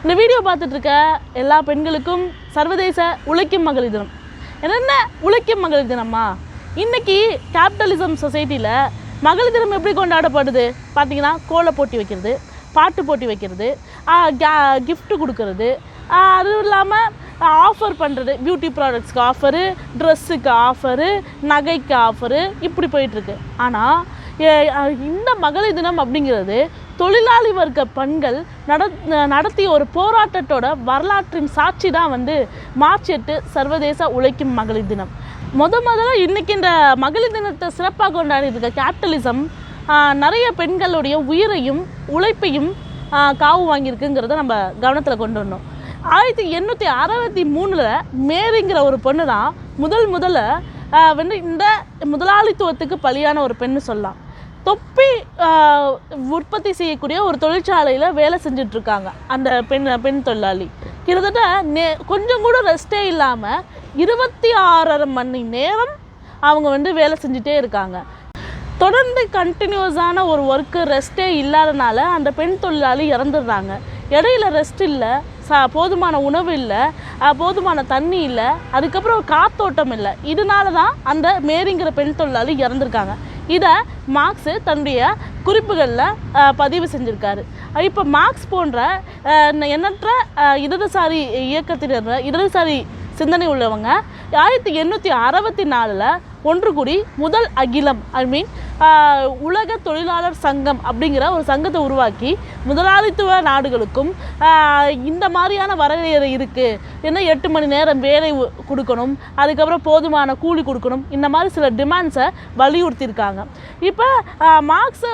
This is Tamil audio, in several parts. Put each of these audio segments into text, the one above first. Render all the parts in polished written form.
இந்த வீடியோ பார்த்துட்டு இருக்க எல்லா பெண்களுக்கும் சர்வதேச உழைக்கும் மகளிர் தினம். என்னென்ன உழைக்கும் மகளிர் தினமா? இன்றைக்கி கேபிட்டலிசம் சொசைட்டியில் மகளிர் தினம் எப்படி கொண்டாடப்படுது பார்த்தீங்கன்னா, கோல போட்டி வைக்கிறது, பாட்டு போட்டி வைக்கிறது, கிஃப்ட்டு கொடுக்கறது, அதுவும் இல்லாமல் ஆஃபர் பண்ணுறது, பியூட்டி ப்ராடக்ட்ஸ்க்கு ஆஃபரு, ட்ரெஸ்ஸுக்கு ஆஃபரு, நகைக்கு ஆஃபரு, இப்படி போயிட்டுருக்கு. ஆனால் இந்த மகளிர் தினம் அப்படிங்கிறது தொழிலாளி வர்க்க பெண்கள் நடத்திய ஒரு போராட்டத்தோட வரலாற்றின் சாட்சி தான் மார்ச் 8 சர்வதேச உழைக்கும் மகளிர் தினம். முதல்ல இன்றைக்கி இந்த மகளிர் தினத்தை சிறப்பாக கொண்டாடி இருக்க கேபிட்டலிசம் நிறைய பெண்களுடைய உயிரையும் உழைப்பையும் காவு வாங்கியிருக்குங்கிறத நம்ம கவனத்தில் கொண்டு வந்தோம். 1863 மேரிங்கிற ஒரு பொண்ணு தான் முதல்ல இந்த முதலாளித்துவத்துக்கு பலியான ஒரு பெண்ணு சொல்லலாம். தொப்பி உற்பத்தி செய்யக்கூடிய ஒரு தொழிற்சாலையில் வேலை செஞ்சிட்ருக்காங்க அந்த பெண் தொழிலாளி. கிட்டத்தட்ட கொஞ்சம் கூட ரெஸ்ட்டே இல்லாமல் 26.5 மணி நேரம் அவங்க வேலை செஞ்சுட்டே இருக்காங்க. தொடர்ந்து கண்டினியூஸான ஒரு ஒர்க்கு, ரெஸ்ட்டே இல்லாதனால அந்த பெண் தொழிலாளி இறந்துடுறாங்க. இடையில ரெஸ்ட் இல்லை, போதுமான உணவு இல்லை, போதுமான தண்ணி இல்லை, அதுக்கப்புறம் காத்தோட்டம் இல்லை. இதனால தான் அந்த மேரிங்கிற பெண் தொழிலாளி இறந்துருக்காங்க. இதை மார்க்ஸு தன்னுடைய குறிப்புகளில் பதிவு செஞ்சுருக்காரு. இப்போ மார்க்ஸ் போன்ற எண்ணற்ற இடதுசாரி இயக்கத்தினர், இடதுசாரி சிந்தனை உள்ளவங்க 1864 ஒன்று கூடி முதல் அகிலம் உலக தொழிலாளர் சங்கம் அப்படிங்கிற ஒரு சங்கத்தை உருவாக்கி முதலாளித்துவ நாடுகளுக்கும் இந்த மாதிரியான வரையறை இருக்குது, ஏன்னா 8 மணி நேரம் வேலை கொடுக்கணும், அதுக்கப்புறம் போதுமான கூலி கொடுக்கணும், இந்த மாதிரி சில டிமாண்ட்ஸை வலியுறுத்தியிருக்காங்க. இப்போ மார்க்ஸ்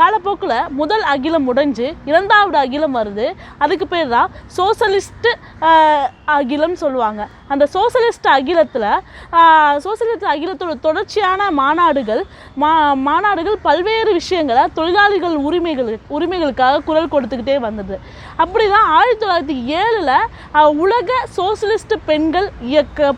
காலப்போக்கில் முதல் அகிலம் முடிஞ்சு 2வது அகிலம் வருது. அதுக்கு பேர் தான் சோசலிஸ்ட் அகிலம் சொல்லுவாங்க. அந்த சோசலிஸ்ட் அகிலத்தோட தொடர்ச்சியான மாநாடுகள் பல்வேறு விஷயங்களை தொழிலாளிகள் உரிமைகளுக்காக குரல் கொடுத்துக்கிட்டே வந்தது. அப்படி தான் 1907 உலக சோசலிஸ்ட்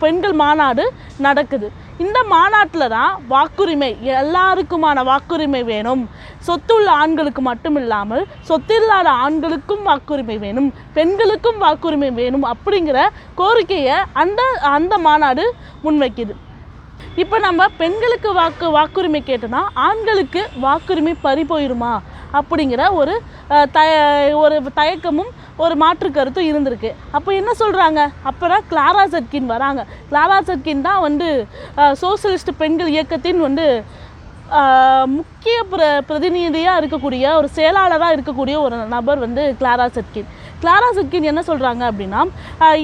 பெண்கள் மாநாடு நடக்குது. இந்த மாநாட்டில் தான் வாக்குரிமை, எல்லாருக்குமான வாக்குரிமை வேணும், சொத்துள்ள ஆண்களுக்கு மட்டும் இல்லாமல் சொத்தில்லாத ஆண்களுக்கும் வாக்குரிமை வேணும், பெண்களுக்கும் வாக்குரிமை வேணும் அப்படிங்கிற கோரிக்கையை அந்த மாநாடு முன்வைக்குது. இப்போ நம்ம பெண்களுக்கு வாக்குரிமை கேட்டோன்னா ஆண்களுக்கு வாக்குரிமை பறி போயிடுமா அப்படிங்கிற ஒரு தயக்கமும் ஒரு மாற்று கருத்தும் இருந்திருக்கு. அப்போ என்ன சொல்கிறாங்க? அப்புறம் கிளாரா ஜெட்கின் வராங்க. கிளாரா ஜெட்கின் தான் சோசியலிஸ்ட் பெண்கள் இயக்கத்தின் முக்கிய பிரதிநிதியாக இருக்கக்கூடிய ஒரு செயலாளராக இருக்கக்கூடிய ஒரு நபர் கிளாரா ஜெட்கின் என்ன சொல்கிறாங்க அப்படின்னா,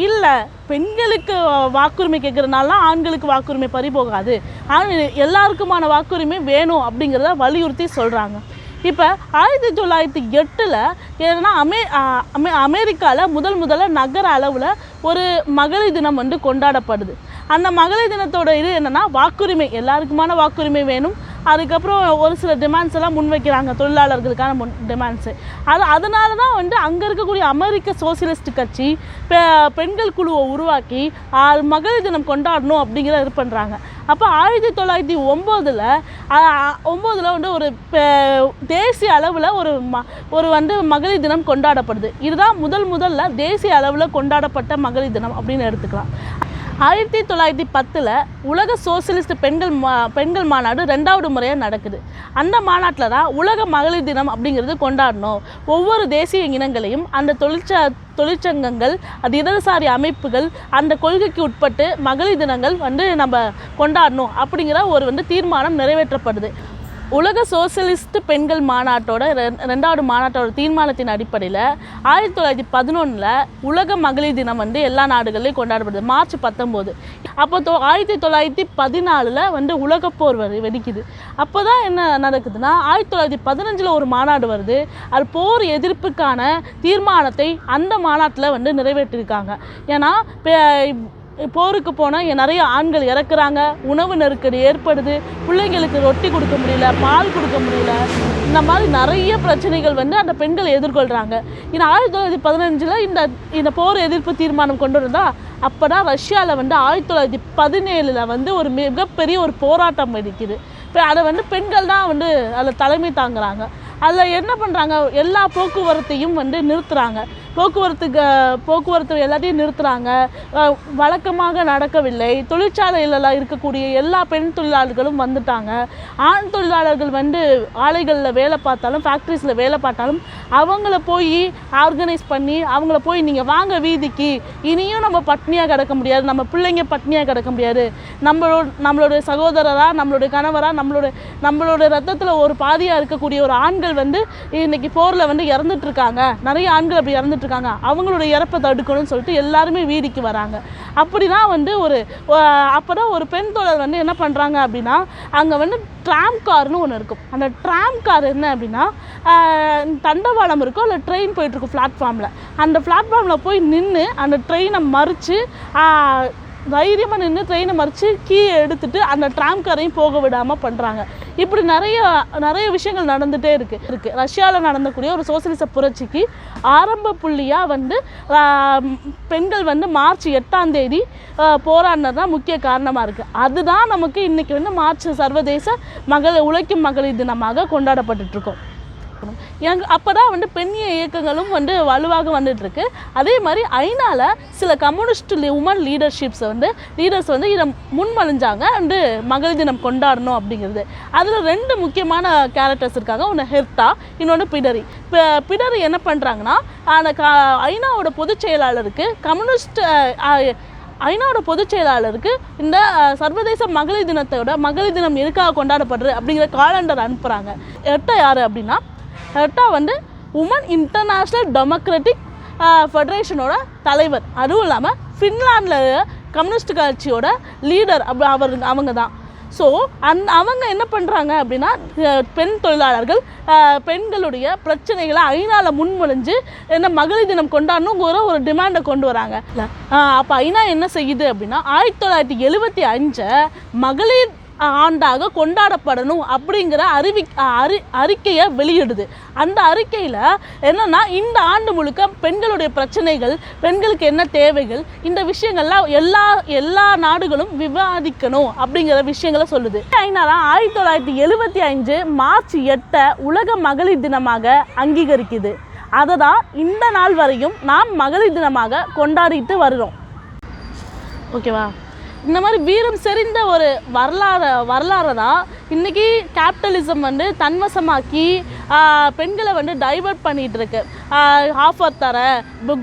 இல்லை, பெண்களுக்கு வாக்குரிமை கேட்குறதுனால ஆண்களுக்கு வாக்குரிமை பறி போகாது, எல்லாருக்குமான வாக்குரிமை வேணும் அப்படிங்கிறத வலியுறுத்தி சொல்கிறாங்க. இப்போ 1908 ஏன்னா அமெரிக்காவில் முதல்ல நகர அளவில் ஒரு மகளிர் தினம் கொண்டாடப்படுது. அந்த மகளிர் தினத்தோட இது என்னென்னா, வாக்குரிமை, எல்லாருக்குமான வாக்குரிமை வேணும், அதுக்கப்புறம் ஒரு சில டிமாண்ட்ஸ் எல்லாம் முன்வைக்கிறாங்க, தொழிலாளர்களுக்கான டிமாண்ட்ஸு. அதனால தான் அங்கே இருக்கக்கூடிய அமெரிக்க சோசியலிஸ்ட் கட்சி பெண்கள் குழுவை உருவாக்கி மகளிர் தினம் கொண்டாடணும் அப்படிங்கிற இது பண்ணுறாங்க. அப்போ 1909 ஒரு தேசிய அளவில் ஒரு மகளிர் தினம் கொண்டாடப்படுது. இதுதான் முதல்ல தேசிய அளவில் கொண்டாடப்பட்ட மகளிர் தினம் அப்படின்னு எடுத்துக்கலாம். 1910 உலக சோசியலிஸ்ட் பெண்கள் மாநாடு 2வது முறையாக நடக்குது. அந்த மாநாட்டில் தான் உலக மகளிர் தினம் அப்படிங்கிறது கொண்டாடணும். ஒவ்வொரு தேசிய இனங்களையும் அந்த தொழிற்சங்கங்கள், அது இடதுசாரி அமைப்புகள் அந்த கொள்கைக்கு உட்பட்டு மகளிர் தினங்கள் நம்ம கொண்டாடணும் அப்படிங்கிற ஒரு தீர்மானம் நிறைவேற்றப்படுது. உலக சோசியலிஸ்ட் பெண்கள் மாநாட்டோட 2வது மாநாட்டோட தீர்மானத்தின் அடிப்படையில் 1911 உலக மகளிர் தினம் எல்லா நாடுகள்லையும் கொண்டாடப்படுது. மார்ச் 19. அப்போ 1914 உலகப்போர் வெடிக்குது. அப்போ தான் என்ன நடக்குதுன்னா, 1915 ஒரு மாநாடு வருது. அது போர் எதிர்ப்புக்கான தீர்மானத்தை அந்த மாநாட்டில் நிறைவேற்றியிருக்காங்க. ஏன்னா போருக்கு போனால் நிறைய ஆண்கள் இறக்குறாங்க, உணவு நெருக்கடி ஏற்படுது, பிள்ளைங்களுக்கு ரொட்டி கொடுக்க முடியல, பால் கொடுக்க முடியல, இந்த மாதிரி நிறைய பிரச்சனைகள் அந்த பெண்கள் எதிர்கொள்கிறாங்க. இது 1915 இந்த போர் எதிர்ப்பு தீர்மானம் கொண்டு வந்தால், அப்போ தான் ரஷ்யாவில் 1917 ஒரு மிகப்பெரிய ஒரு போராட்டம் வெடிக்குது. இப்போ அதை பெண்கள் தான் அதில் தலைமை தாங்குறாங்க. அதில் என்ன பண்ணுறாங்க, எல்லா போக்குவரத்தையும் வந்து நிறுத்துகிறாங்க. போக்குவரத்து எல்லாத்தையும் நிறுத்துகிறாங்க. வழக்கமாக நடக்கவில்லை. தொழிற்சாலையிலலாம் இருக்கக்கூடிய எல்லா பெண் தொழிலாளர்களும் வந்துட்டாங்க. ஆண் தொழிலாளர்கள் வந்து ஆலைகளில் வேலை பார்த்தாலும் ஃபேக்ட்ரிஸில் வேலை பார்த்தாலும் அவங்கள போய் ஆர்கனைஸ் பண்ணி அவங்கள போய் நீங்கள் வாங்க வீதிக்கு, இனியும் நம்ம பட்னியாக கிடக்க முடியாது, நம்ம பிள்ளைங்க பட்னியாக கிடக்க முடியாது, நம்மளோட சகோதரராக, நம்மளுடைய கணவராக, நம்மளோட ரத்தத்தில் ஒரு பாதியாக இருக்கக்கூடிய ஒரு ஆண்கள் வந்து இன்றைக்கி போரில் வந்து இறந்துட்டு இருக்காங்க. நிறைய ஆண்கள் அப்படி இறந்துட்டு இருக்காங்க. அவங்களோட இறப்பை தடுக்கணும்னு சொல்லிட்டு எல்லாருமே வீதிக்கு வராங்க. அப்படி தான் வந்து அப்போ தான் ஒரு பெண் தோழர் வந்து என்ன பண்ணுறாங்க அப்படின்னா, அங்கே வந்து ட்ராம் கார்னு ஒன்று இருக்கும். அந்த ட்ராம் கார் என்ன அப்படின்னா, தண்டவாளம் இருக்கும், இல்லை ட்ரெயின் போயிட்டுருக்கும் பிளாட்ஃபார்மில். அந்த பிளாட்ஃபார்மில் போய் நின்று அந்த ட்ரெயினை மறித்து தைரியமாக நின்று ட்ரெயினை மறித்து கீழே எடுத்துகிட்டு அந்த ட்ராம் காரையும் போக விடாமல் பண்ணுறாங்க. இப்படி நிறைய விஷயங்கள் நடந்துகிட்டே இருக்குது. ரஷ்யாவில் நடந்தக்கூடிய ஒரு சோசியலிச புரட்சிக்கு ஆரம்ப புள்ளியாக வந்து பெண்கள் வந்து மார்ச் 8ஆம் தேதி போராடினது தான் முக்கிய காரணமாக இருக்குது. அதுதான் நமக்கு இன்றைக்கி வந்து மார்ச் சர்வதேச உழைக்கும் மகளிர் தினமாக கொண்டாடப்பட்டுருக்கோம். அப்போ தான் வந்து பெண்ணிய இயக்கங்களும் வந்து வலுவாக வந்துட்டுருக்கு. அதே மாதிரி ஐநாவில் சில கம்யூனிஸ்ட் உமன் லீடர்ஸ் வந்து இதை முன்மொழிஞ்சாங்க வந்து மகளிர் தினம் கொண்டாடணும் அப்படிங்கிறது. அதில் 2 முக்கியமான கேரக்டர்ஸ் இருக்காங்க. ஒன்று ஹெர்த்தா, இன்னொன்று பிடரி. பிடரி என்ன பண்ணுறாங்கன்னா, அந்த ஐநாவோட பொதுச் செயலாளருக்கு ஐநாவோட பொதுச் செயலாளருக்கு இந்த சர்வதேச மகளிர் தினம் எதுக்காக கொண்டாடப்படுறது அப்படிங்கிற காலண்டர் அனுப்புகிறாங்க. ஹெர்த்தா யார் அப்படின்னா, ஹெர்த்தா வந்து உமன் இன்டர்நேஷ்னல் டெமோக்ராட்டிக் ஃபெடரேஷனோட தலைவர். அதுவும் இல்லாமல் ஃபின்லாண்டில் கம்யூனிஸ்ட் கட்சியோட லீடர் அவங்க தான். ஸோ அவங்க என்ன பண்ணுறாங்க அப்படின்னா, பெண் தொழிலாளர்கள் பெண்களுடைய பிரச்சனைகளை ஐநாவில் முன்மொழிஞ்சு என்ன மகளிர் தினம் கொண்டாடணுங்கிற ஒரு டிமாண்டை கொண்டு வராங்க. அப்போ ஐநா என்ன செய்யுது அப்படின்னா, 1975 மகளிர் ஆண்டாக கொண்டாடப்படணும் அப்படிங்கிற அறிக்கையை வெளியிடுது. அந்த அறிக்கையில் என்னென்னா, இந்த ஆண்டு முழுக்க பெண்களுடைய பிரச்சனைகள், பெண்களுக்கு என்ன தேவைகள், இந்த விஷயங்கள்லாம் எல்லா நாடுகளும் விவாதிக்கணும் அப்படிங்கிற விஷயங்களை சொல்லுது. ஐநாலாம் 1975 மார்ச் 8 உலக மகளிர் தினமாக அங்கீகரிக்குது. அதை தான் இந்த நாள் வரையும் நாம் மகளிர் தினமாக கொண்டாடிட்டு வருகிறோம். ஓகேவா? இந்த மாதிரி வீரம் செறிந்த ஒரு வரலாறு தான் இன்றைக்கி கேபிட்டலிசம் வந்து தன்வசமாக்கி பெண்களை வந்து டைவர்ட் பண்ணிகிட்ருக்கு. ஆஃபர் தர,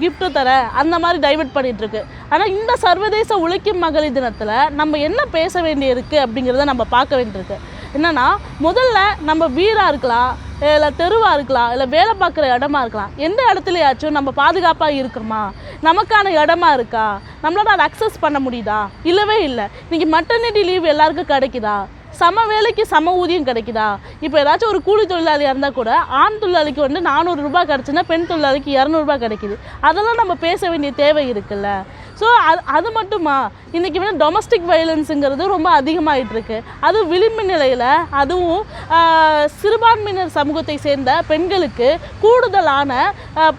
கிஃப்ட்டு தர, அந்த மாதிரி டைவர்ட் பண்ணிகிட்ருக்கு. ஆனால் இந்த சர்வதேச உழைக்கும் மகளிர் தினத்தில் நம்ம என்ன பேச வேண்டியிருக்கு அப்படிங்கிறத நம்ம பார்க்க வேண்டியிருக்கு. என்னென்னா, முதல்ல நம்ம வீராக இருக்கலாம், இல்லை தெருவாக இருக்கலாம், இல்லை வேலை பார்க்குற இடமா இருக்கலாம், எந்த இடத்துலையாச்சும் நம்ம பாதுகாப்பாக இருக்கிறோமா, நமக்கான இடமா இருக்கா, நம்மளால் அதை அக்சஸ் பண்ண முடியுதா? இல்லவே இல்லை. இன்றைக்கி மெட்டர்னிட்டி லீவ் எல்லாருக்கும் கிடைக்குதா? சம வேலைக்கு சம ஊதியம் கிடைக்குதா? இப்போ ஏதாச்சும் ஒரு கூலி தொழிலாளியாக இருந்தால் கூட ஆண் தொழிலாளிக்கு வந்து 400 ரூபாய் கிடச்சுன்னா பெண் தொழிலாளிக்கு 200 ரூபாய் கிடைக்குது. அதெல்லாம் நம்ம பேச வேண்டிய தேவை இருக்குல்ல. ஸோ அது மட்டுமா, இன்றைக்கி வந்து டொமஸ்டிக் வயலன்ஸுங்கிறது ரொம்ப அதிகமாகிட்டு இருக்கு. அதுவும் விளிம்பு நிலையில், அதுவும் சிறுபான்மையினர் சமூகத்தை சேர்ந்த பெண்களுக்கு கூடுதலான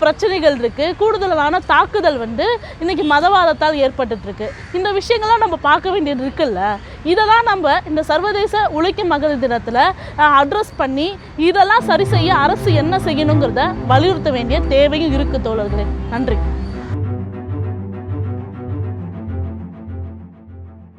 பிரச்சனைகள் இருக்குது, கூடுதலான தாக்குதல் வந்து இன்றைக்கி மதவாதத்தால் ஏற்பட்டுருக்கு. இந்த விஷயங்கள்லாம் நம்ம பார்க்க வேண்டியது இருக்குல்ல. இதெல்லாம் நம்ம இந்த சர்வதேச உழைக்கும் மகளிர் தினத்தில் அட்ரஸ் பண்ணி இதெல்லாம் சரி செய்ய அரசு என்ன செய்யணுங்கிறத வலியுறுத்த வேண்டிய தேவையும் இருக்குது தோழர்களே. நன்றி.